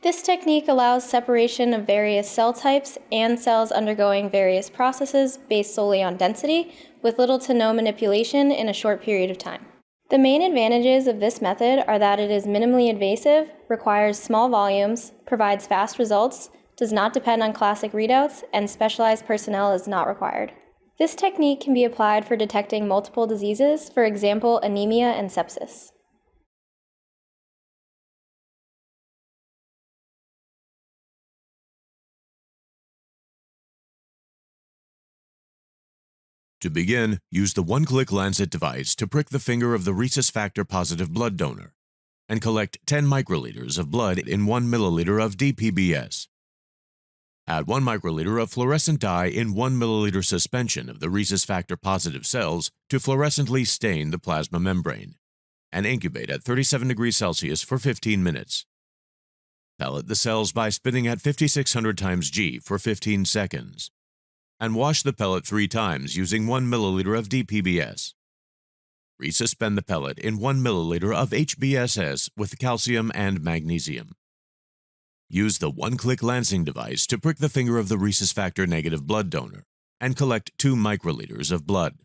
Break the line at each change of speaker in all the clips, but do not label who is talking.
This technique allows separation of various cell types and cells undergoing various processes based solely on density, with little to no manipulation in a short period of time. The main advantages of this method are that it is minimally invasive, requires small volumes, provides fast results, does not depend on classic readouts, and specialized personnel is not required. This technique can be applied for detecting multiple diseases, for example, anemia and sepsis.
To begin, use the one-click lancet device to prick the finger of the rhesus factor-positive blood donor and collect 10 microliters of blood in 1 milliliter of DPBS. Add 1 microliter of fluorescent dye in 1 milliliter suspension of the rhesus factor-positive cells to fluorescently stain the plasma membrane and incubate at 37 degrees Celsius for 15 minutes. Pellet the cells by spinning at 5600 times G for 15 seconds. And wash the pellet 3 times using 1 milliliter of DPBS. Resuspend the pellet in 1 milliliter of HBSS with calcium and magnesium. Use the one-click lancing device to prick the finger of the rhesus factor-negative blood donor and collect 2 microliters of blood.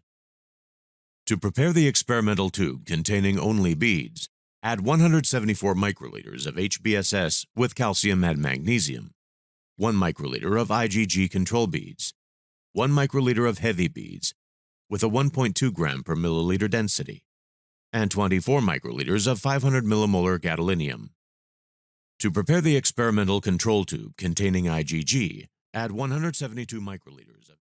To prepare the experimental tube containing only beads, add 174 microliters of HBSS with calcium and magnesium, 1 microliter of IgG control beads, 1 microliter of heavy beads with a 1.2 gram per milliliter density, and 24 microliters of 500 millimolar gadolinium. To prepare the experimental control tube containing IgG, add 172 microliters of